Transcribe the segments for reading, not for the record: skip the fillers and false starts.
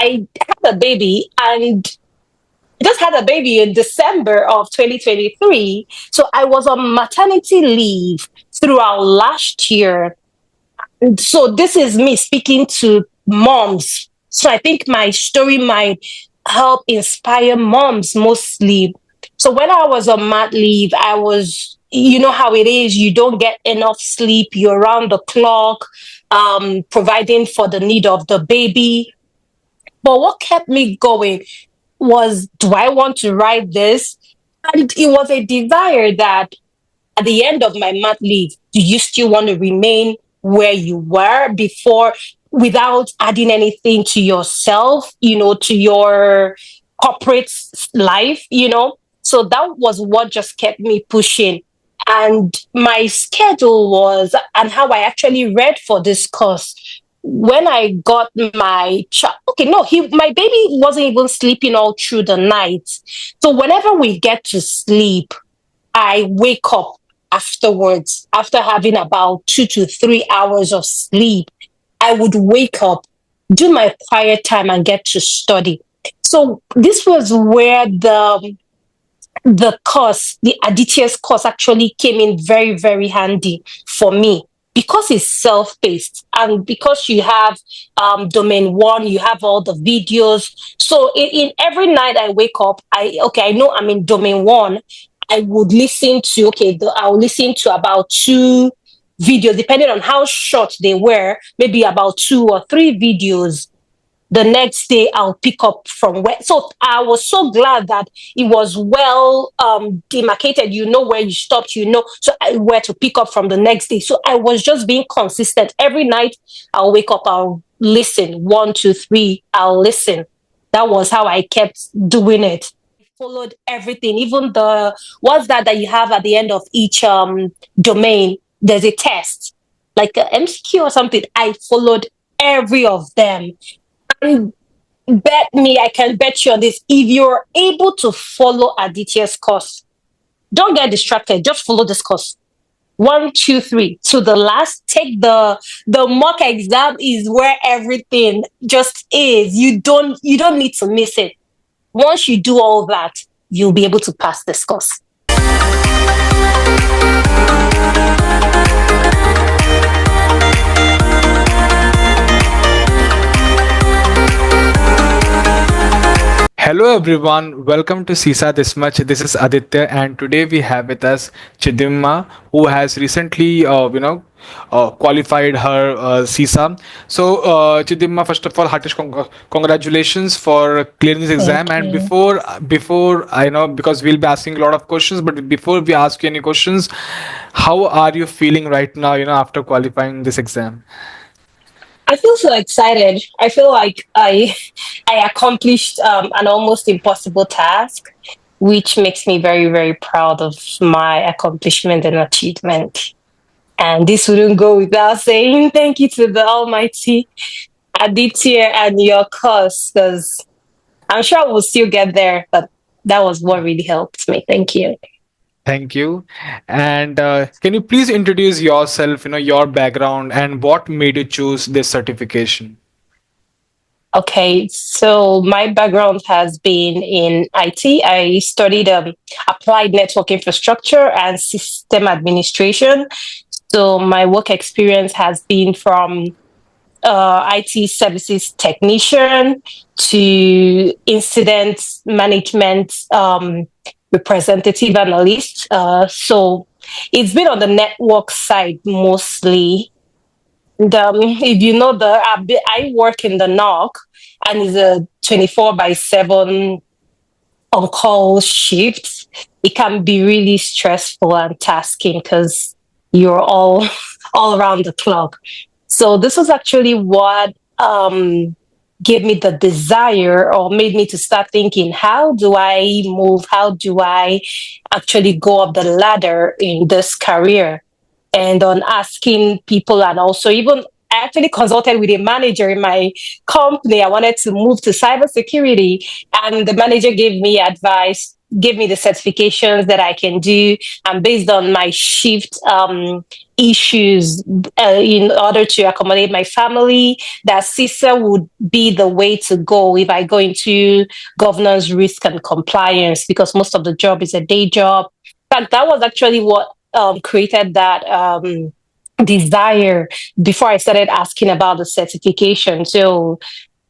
I had a baby, and just had a baby in December of 2023. So I was on maternity leave throughout last year. So this is me speaking to moms. So I think my story might help inspire moms mostly. So when I was on mat leave, I was, you know how it is, you don't get enough sleep, you're around the clock, providing for the need of the baby. But what kept me going was, do I want to write this? And it was a desire that at the end of my mat leave, do you still want to remain where you were before without adding anything to yourself, to your corporate life? So that was what just kept me pushing. And my schedule was, and how I actually read for this course. When I got my child, okay, no, my baby wasn't even sleeping all through the night. So whenever we get to sleep, I wake up afterwards, after having about 2 to 3 hours of sleep. I would wake up, do my quiet time, and get to study. So this was where the course, the Aaditya's course, actually came in very, very handy for me, because it's self-paced, and because you have domain one, you have all the videos. So in every night I wake up, I know I'm in domain one. I would listen to, I'll listen to about 2 videos, depending on how short they were, maybe about 2 or 3 videos. The next day I'll pick up from where. So I was so glad that it was well demarcated. You know where you stopped, so where to pick up from the next day. So I was just being consistent. Every night I'll wake up, I'll listen. 1, 2, 3, I'll listen. That was how I kept doing it. Followed everything, even what's that you have at the end of each domain. There's a test, like a MCQ or something. I followed every of them. And I can bet you on this. If you're able to follow Aditya's course, don't get distracted. Just follow this course. 1, 2, 3 to the last. Take the mock exam, is where everything just is. You don't need to miss it. Once you do all that, you'll be able to pass this course. Hello everyone, welcome to CISA This Much. This is Aditya, and today we have with us CHIDIMMA, who has recently, qualified her CISA. So, CHIDIMMA, first of all, heartiest congratulations for clearing this exam. Thank And you. before I know, because we'll be asking a lot of questions, but before we ask you any questions, how are you feeling right now? After qualifying this exam. I feel so excited. I feel like I accomplished an almost impossible task, which makes me very, very proud of my accomplishment and achievement. And this wouldn't go without saying thank you to the Almighty Aditya and your cause, because I'm sure we'll still get there, but that was what really helped me. Thank you. Thank you. And can you please introduce yourself, your background, and what made you choose this certification? Okay, so my background has been in IT. I studied applied network infrastructure and system administration. So my work experience has been from IT services technician to incident management representative analyst. So it's been on the network side mostly. And, if you know I work in the NOC, and it's a 24/7 on-call shift. It can be really stressful and tasking because you're all around the clock. So this was actually what gave me the desire, or made me to start thinking, how do I move? How do I actually go up the ladder in this career? And on asking people, and also even I actually consulted with a manager in my company. I wanted to move to cybersecurity, and the manager gave me advice, gave me the certifications that I can do, and based on my shift issues in order to accommodate my family, that CISA would be the way to go if I go into governance, risk, and compliance, because most of the job is a day job. In fact, that was actually what created that desire before I started asking about the certification. So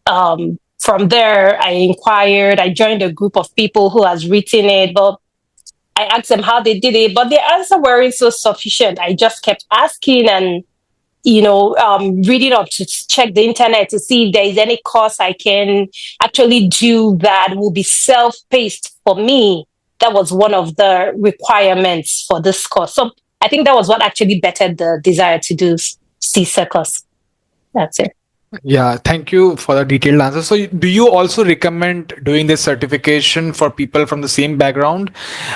from there, I inquired. I joined a group of people who has written it, but I asked them how they did it, but their answer weren't so sufficient. I just kept asking and reading up to check the internet to see if there is any course I can actually do that will be self-paced for me. That was one of the requirements for this course. So I think that was what actually bettered the desire to do CISA course. That's it. Yeah, thank you for the detailed answer. So, do you also recommend doing this certification for people from the same background?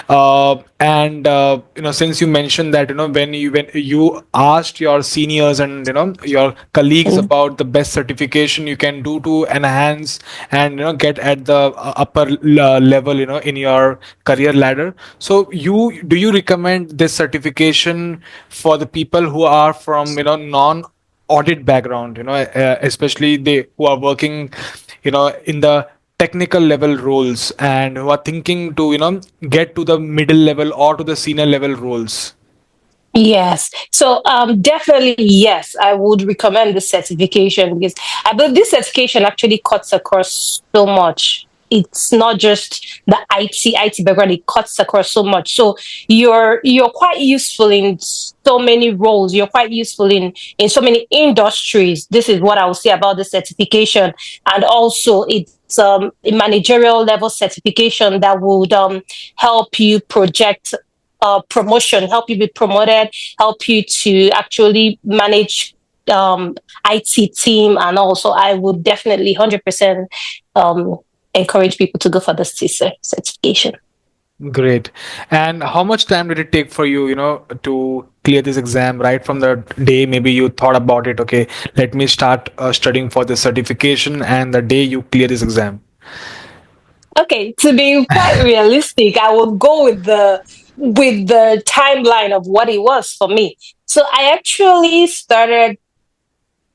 And since you mentioned that when you asked your seniors and your colleagues Mm. about the best certification you can do to enhance and get at the upper level in your career ladder. So, you recommend this certification for the people who are from non audit background, especially they who are working in the technical level roles and who are thinking to get to the middle level or to the senior level roles? Yes. So definitely yes, I would recommend this certification because I believe this certification actually cuts across so much. It's not just the IT background, it cuts across so much. So you're quite useful in so many roles. You're quite useful in so many industries. This is what I will say about the certification. And also it's a managerial level certification that would help you project promotion, help you be promoted, help you to actually manage IT team, and also I would definitely 100% um, encourage people to go for the CISA certification. Great. And how much time did it take for you, to clear this exam right from the day maybe you thought about it? Okay, let me start studying for this certification, and the day you clear this exam. Okay, to be quite realistic, I will go with the timeline of what it was for me. So I actually started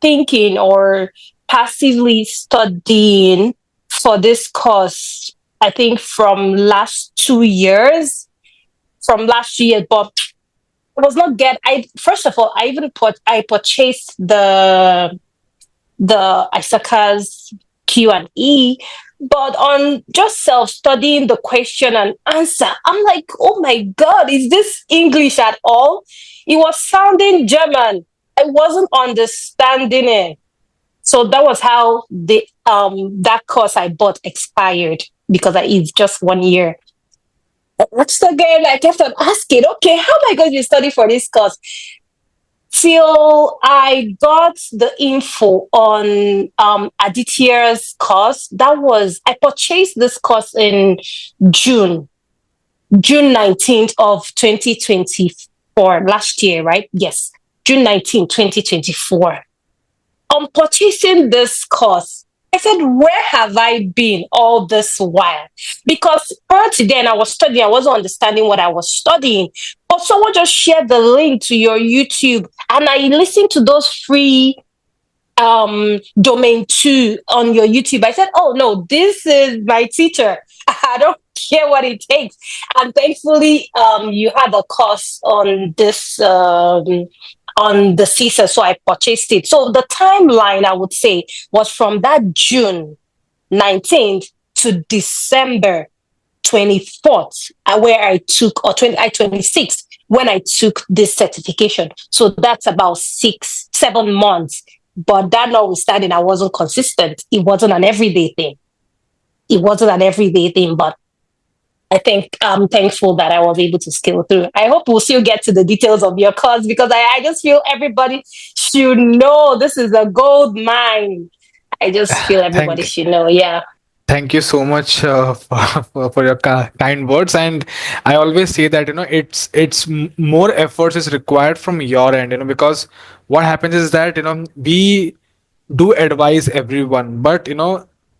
thinking or passively studying for this course, I think from last 2 years, from last year, but I was not get. I first of all, I purchased the ISACA's Q&E, but on just self studying the question and answer, I'm like, oh my god, is this English at all? It was sounding German. I wasn't understanding it. So that was how the that course I bought expired because it's just 1 year. Once again, I kept on asking, okay, how am I going to study for this course? Till I got the info on Aditya's course. I purchased this course in June, June 19th of 2024, last year, right? Yes, June 19th, 2024. On purchasing this course, I said, where have I been all this while? Because prior to then, I was studying, I wasn't understanding what I was studying. But someone just shared the link to your YouTube, and I listened to those free domain 2 on your YouTube. I said, oh no, this is my teacher. I don't care what it takes. And thankfully, you had a course on this on the CISA, so I purchased it. So the timeline, I would say, was from that June 19th to December 24th, where I took, or 26th, when I took this certification. So that's about 7 months. But that notwithstanding, I wasn't consistent. It wasn't an everyday thing. It wasn't an everyday thing, but I think I'm thankful that I was able to scale through. I hope we'll still get to the details of your course because I just feel everybody should know this is a gold mine. I just feel everybody Thank should know. Yeah. Thank you so much for your kind words. And I always say that more efforts is required from your end, because what happens is that we do advise everyone, but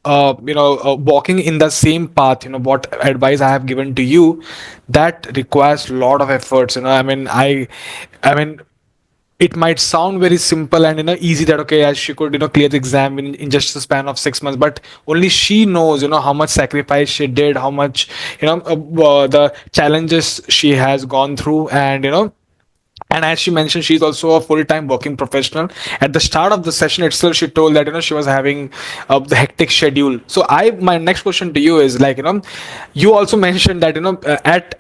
walking in the same path, what advice I have given to you, that requires a lot of efforts. I mean, it might sound very simple and easy, that okay, as she could clear the exam in just a span of 6 months, but only she knows how much sacrifice she did, how much the challenges she has gone through. And as she mentioned, she's also a full-time working professional. At the start of the session itself, she told that she was having the hectic schedule. So I my next question to you is, like, you also mentioned that at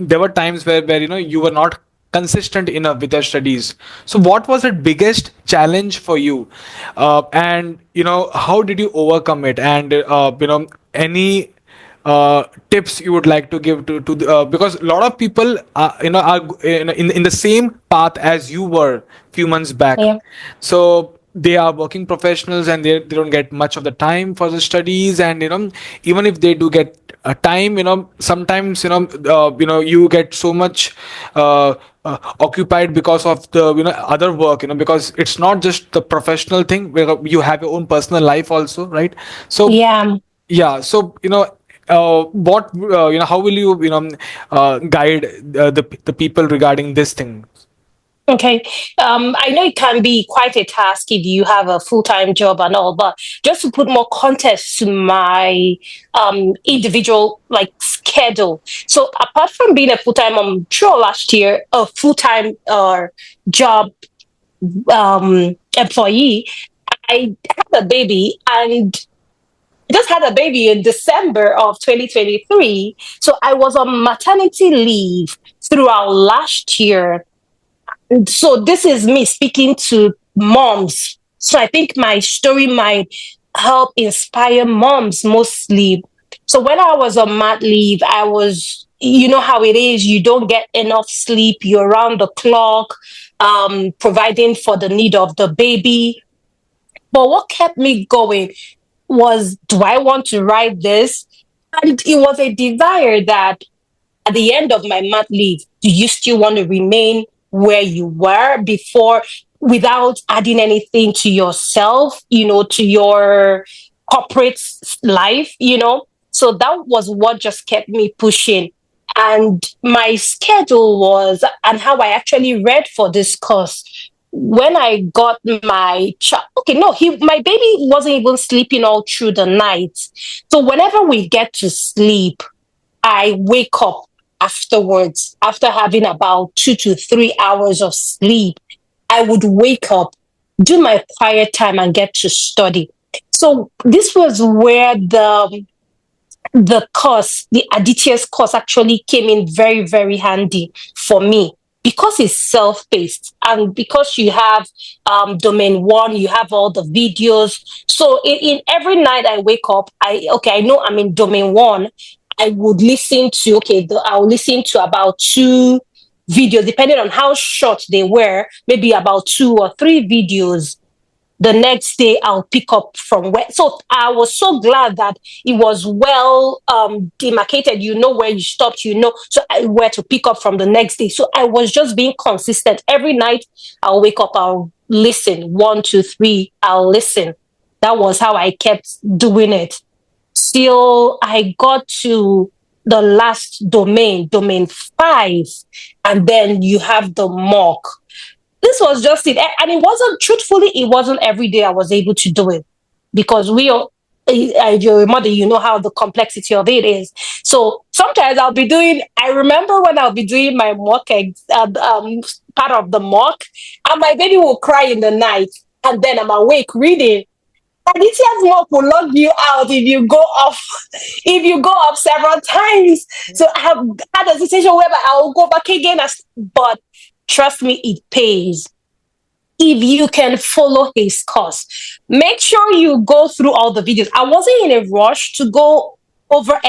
there were times where you were not consistent enough with your studies. So what was the biggest challenge for you, and how did you overcome it? And any tips you would like to give to the, because a lot of people are in the same path as you were few months back. Yeah. So they are working professionals, and they don't get much of the time for the studies. And even if they do get a time, sometimes you get so much occupied because of the other work, because it's not just the professional thing, where you have your own personal life also, right? So Yeah. yeah, so what how will you guide the people regarding this thing? Okay. I know it can be quite a task if you have a full-time job and all, but just to put more context to my individual like schedule. So apart from being a full-time throughout last year, a full-time job employee, I had a baby, and I just had a baby in December of 2023. So I was on maternity leave throughout last year. So this is me speaking to moms. So I think my story might help inspire moms mostly. So when I was on mat leave, I was, you know how it is, you don't get enough sleep, you're around the clock, providing for the need of the baby. But what kept me going was, do I want to write this? And it was a desire that at the end of my mat leave, do you still want to remain where you were before without adding anything to yourself, to your corporate life? So that was what just kept me pushing. And my schedule was, and how I actually read for this course. When I got my child, okay, no, my baby wasn't even sleeping all through the night. So whenever we get to sleep, I wake up afterwards, after having about 2 to 3 hours of sleep. I would wake up, do my quiet time, and get to study. So this was where the course, the Aditya's course, actually came in very, very handy for me, because it's self-paced, and because you have domain one, you have all the videos. So in every night I wake up, I know I'm in domain one. I would listen to, I'll listen to about two videos, depending on how short they were, maybe about 2 or 3 videos. The next day I'll pick up from where. So I was so glad that it was well demarcated. You know where you stopped, so where to pick up from the next day. So I was just being consistent. Every night I'll wake up, I'll listen. 1, 2, 3, I'll listen. That was how I kept doing it. Till I got to the last domain 5, and then you have the mock. This was just it. And it wasn't, truthfully, it wasn't every day I was able to do it, because your mother, you know how the complexity of it is. So sometimes I remember when I'll be doing my part of the mock, and my baby will cry in the night, and then I'm awake reading. Aditya's mock will log you out if you go off, if you go off several times. So I have had a situation where I will go back again, but trust me, it pays if you can follow his course. Make sure you go through all the videos. I wasn't in a rush to go over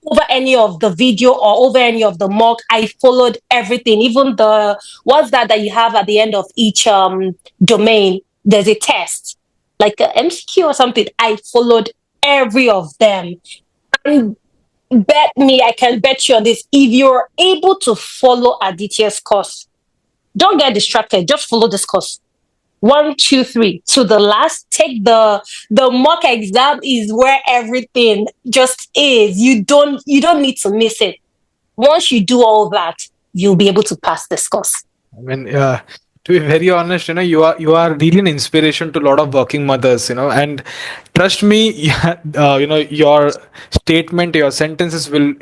over any of the video or over any of the mock. I followed everything, even the what's that you have at the end of each domain. There's a test, like a MCQ or something. I followed every of them. And I can bet you on this. If you're able to follow Aditya's course, don't get distracted. Just follow this course. 1, 2, 3 to the last. Take the mock exam is where everything just is. You don't need to miss it. Once you do all that, you'll be able to pass this course. I mean, to be very honest, you are really an inspiration to a lot of working mothers, and trust me, yeah, your statement, your sentences will,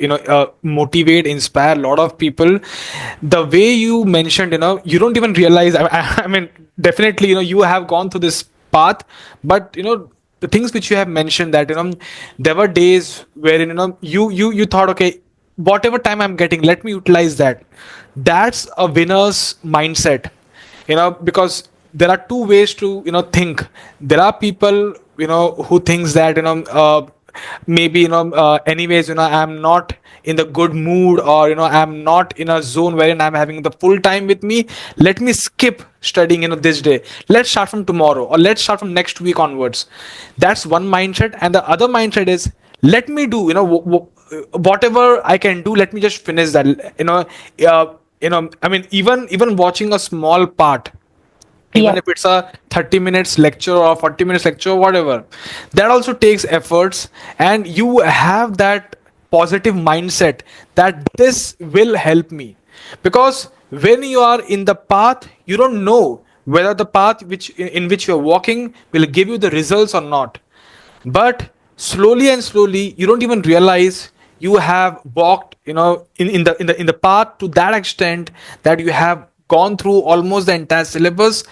motivate, inspire a lot of people. The way you mentioned, you don't even realize. I mean, definitely, you have gone through this path, but the things which you have mentioned, that there were days wherein you thought, okay, whatever time I'm getting, let me utilize that. That's a winner's mindset, because there are two ways to think. There are people who thinks that maybe anyways, I'm not in the good mood, or I'm not in a zone wherein I'm having the full time with me. Let me skip studying this day. Let's start from tomorrow, or let's start from next week onwards. That's one mindset. And the other mindset is, let me do whatever I can do. Let me just finish that. I mean, even watching a small part, even Yeah. if it's a 30 minutes lecture or 40 minutes lecture or whatever, that also takes efforts. And you have that positive mindset that this will help me, because when you are in the path, you don't know whether the path in which you're walking will give you the results or not. But slowly and slowly, you don't even realize you have walked in the path to that extent, that you have gone through almost the entire syllabus,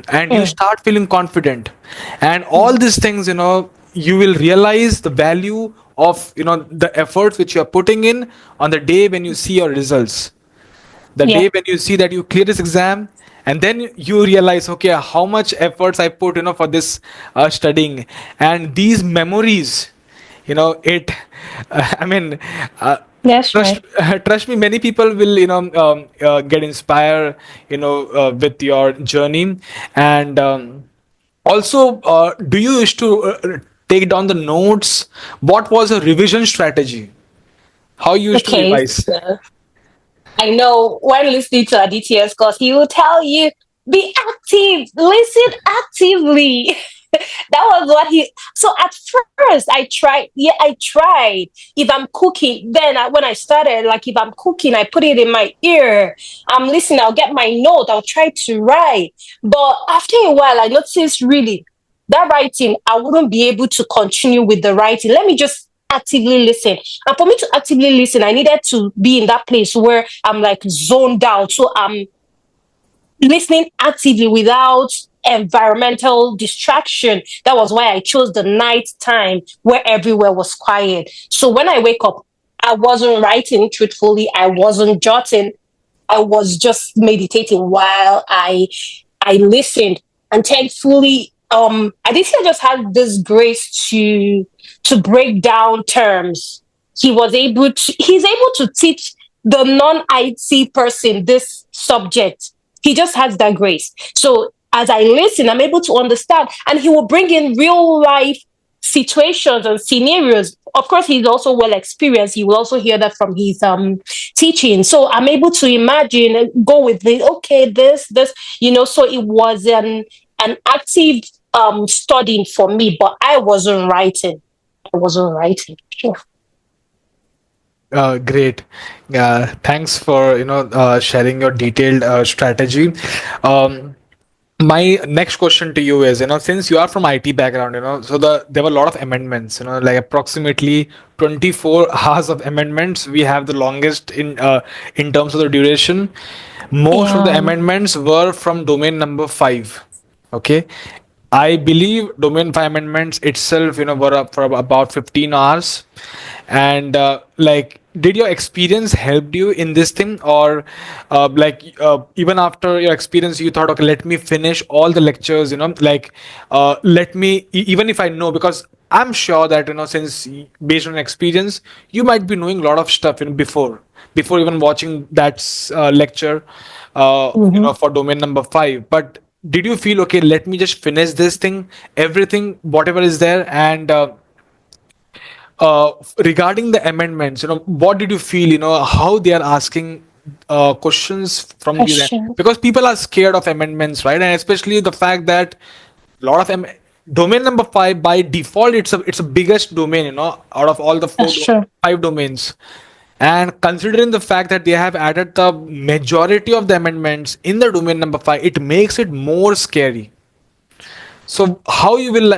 and you Mm. start feeling confident. And all these things, you will realize the value of the efforts which you are putting in on the day when you see your results, the Yeah. day when you see that you clear this exam. And then you realize, okay, how much efforts I put for this studying. And these memories, it I mean, uh, That's trust right. trust me, many people will get inspired with your journey. And also, do you used to take down the notes? What was a revision strategy? How you used to Okay. revise? So I know when listening to Aditya's course, he will tell you, be active, listen actively. That was what he. So at first, I tried. Yeah, I tried. If I'm cooking, then when I started, like if I'm cooking, I put it in my ear. I'm listening. I'll get my note. I'll try to write. But after a while, I noticed really that writing, I wouldn't be able to continue with the writing. Let me just actively listen. And for me to actively listen, I needed to be in that place where I'm like zoned out. So I'm listening actively without environmental distraction. That was why I chose the night time where everywhere was quiet. So when I wake up, I wasn't writing truthfully, I wasn't jotting, I was just meditating while I listened. And thankfully, Aditya just had this grace to break down terms. He's able to teach the non-IT person this subject. He just has that grace. So as I listen, I'm able to understand, and he will bring in real life situations and scenarios. Of course, he's also well experienced. You will also hear that from his teaching. So I'm able to imagine and go with it. Okay, this. So it was an active studying for me, but I wasn't writing. I wasn't writing. Sure. Great. Thanks for sharing your detailed strategy. Um, my next question to you is, since you are from IT background, so there were a lot of amendments, like approximately 24 hours of amendments. We have the longest in terms of the duration. Most of the Yeah. amendments were from domain number 5. Okay. I believe domain 5 amendments itself, were up for about 15 hours. And like, did your experience help you in this thing, or even after your experience, you thought, okay, let me finish all the lectures, like, let me, even if I know, because I'm sure that, since based on experience, you might be knowing a lot of stuff, before even watching that lecture, Hmm. for domain number 5. But did you feel, okay, let me just finish this thing, everything, whatever is there? And regarding the amendments, what did you feel, how they are asking questions from these, Question. because people are scared of amendments, right? And especially the fact that a lot of domain number 5 by default, it's a biggest domain, out of all the That's true. 5 domains. And considering the fact that they have added the majority of the amendments in the domain number 5, it makes it more scary. So how you will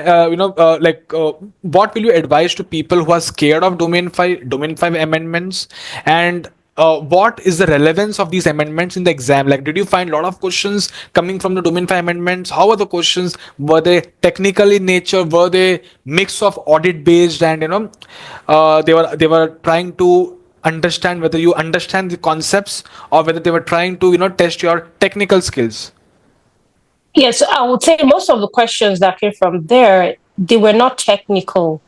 what will you advise to people who are scared of domain 5 amendments, and what is the relevance of these amendments in the exam? Like, did you find a lot of questions coming from the domain 5 amendments? How are the questions? Were they technical in nature? Were they mix of audit based, and they were trying to understand whether you understand the concepts, or whether they were trying to test your technical skills? Yes, I would say most of the questions that came from there, they were not technical.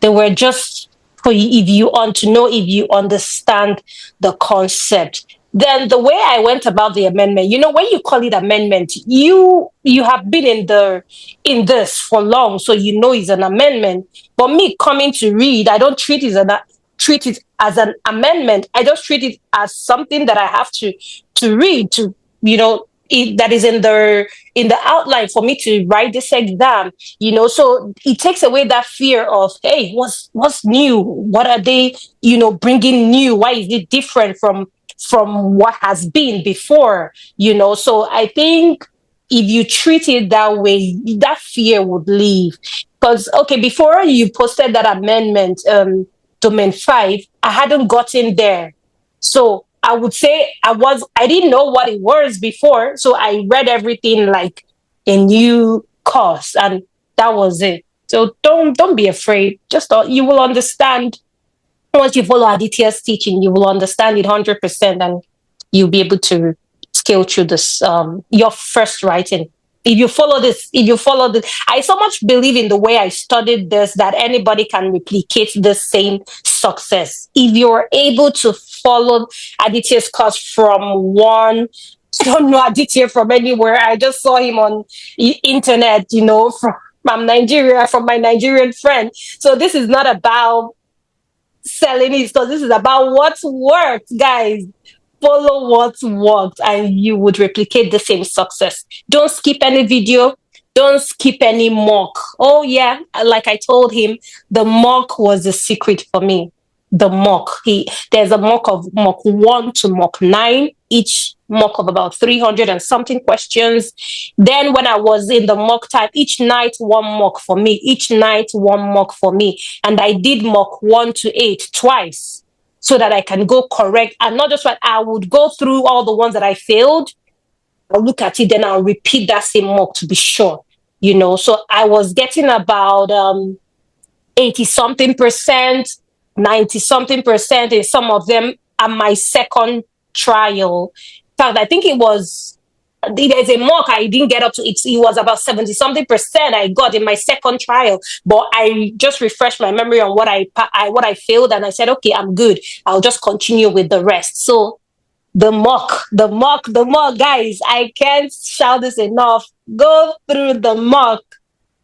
They were just for you, if you want to know if you understand the concept. Then the way I went about the amendment, when you call it amendment, you have been in this for long, so you know it's an amendment. But me coming to read, I don't treat it as an amendment. I just treat it as something that I have to read to that is in the outline for me to write this exam. So it takes away that fear of, hey, what's new, what are they bringing new, why is it different from what has been before. So I think if you treat it that way, that fear would leave. Because, okay, before you posted that amendment, domain 5, I hadn't gotten there. So I would say I didn't know what it was before. So I read everything like a new course, and that was it. So don't be afraid. Just you will understand once you follow Aditya's teaching. You will understand it 100%, and you'll be able to scale through this your first writing. If you follow this, I so much believe in the way I studied this that anybody can replicate the same success. If you're able to follow Aditya's course from one, I don't know Aditya from anywhere. I just saw him on internet, from Nigeria, from my Nigerian friend. So this is not about selling it, because this is about what's worked, guys. Follow what worked, and you would replicate the same success. Don't skip any video. Don't skip any mock. Oh, yeah. Like I told him, the mock was the secret for me. The mock. There's a mock of mock 1 to mock 9, each mock of about 300 and something questions. Then when I was in the mock time, each night one mock for me, each night one mock for me. And I did mock 1 to 8 twice, so that I can go correct. And not just what I would go through all the ones that I failed. I'll look at it, then I'll repeat that same mock to be sure. So I was getting about 80 something percent, 90 something percent in some of them at my second trial. In fact, I think there's a mock I didn't get up to. It was about 70 something percent I got in my second trial, but I just refreshed my memory on what I failed, and I said, okay, I'm good. I'll just continue with the rest. So the mock, guys, I can't shout this enough. Go through the mock.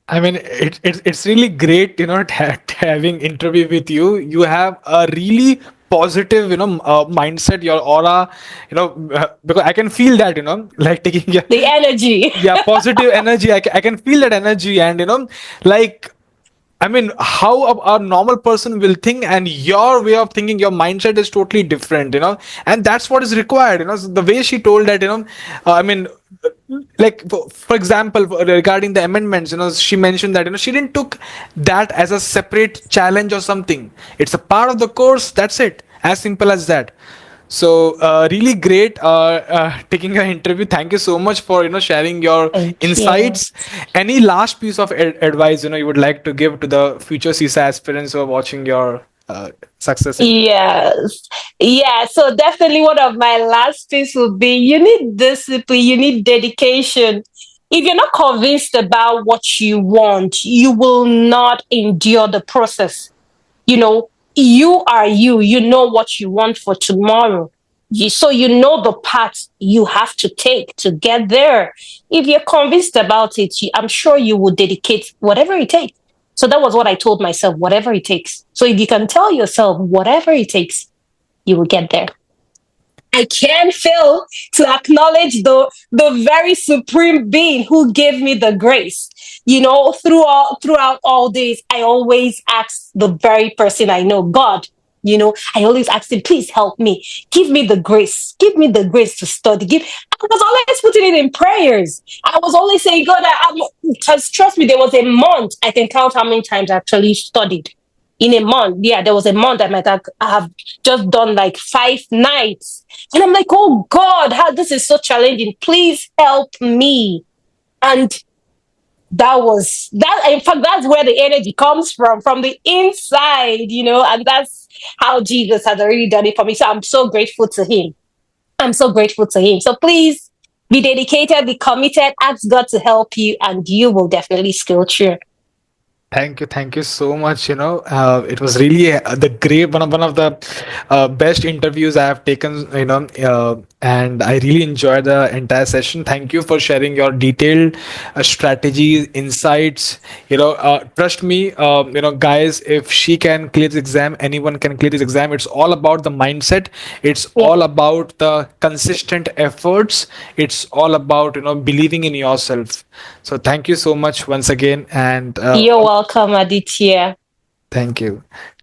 I mean, it's really great, having interview with you. You have a really positive, mindset, your aura, because I can feel that, like taking your, The energy. yeah, positive energy. I can feel that energy, and like, I mean, how a normal person will think, and your way of thinking, your mindset is totally different, and that's what is required. So the way she told that, I mean, like for example, regarding the amendments, she mentioned that she didn't took that as a separate challenge or something. It's a part of the course. That's it. As simple as that. So really great taking an interview. Thank you so much for sharing your Thank you. insights. Any last piece of advice you would like to give to the future CISA aspirants who are watching your success in? Yes. Yeah. So definitely one of my last piece would be, you need discipline, you need dedication. If you're not convinced about what you want, you will not endure the process. You are you. You know what you want for tomorrow. So you know the path you have to take to get there. If you're convinced about it, I'm sure you will dedicate whatever it takes. So that was what I told myself, whatever it takes. So if you can tell yourself whatever it takes, you will get there. I can't fail to acknowledge the very supreme being who gave me the grace. Throughout all days, I always ask the very person I know, God, I always asked him, please help me. Give me the grace. Give me the grace to study. I was always putting it in prayers. I was always saying, God, because trust me, there was a month, I can count how many times I actually studied. In a month, yeah, there was a month I might have just done like 5 nights. And I'm like, oh God, how this is so challenging. Please help me. And that was that in fact that's where the energy comes from the inside, and that's how Jesus has already done it for me. So I'm so grateful to him. I'm so grateful to him. So please be dedicated, be committed, ask God to help you, and you will definitely scale through. Thank you so much. It was really the great one of the best interviews I have taken. And I really enjoyed the entire session. Thank you for sharing your detailed strategies, insights. Trust me, guys. If she can clear this exam, anyone can clear this exam. It's all about the mindset. It's Yeah. all about the consistent efforts. It's all about believing in yourself. So thank you so much once again, and You're welcome, Aditya. thank you.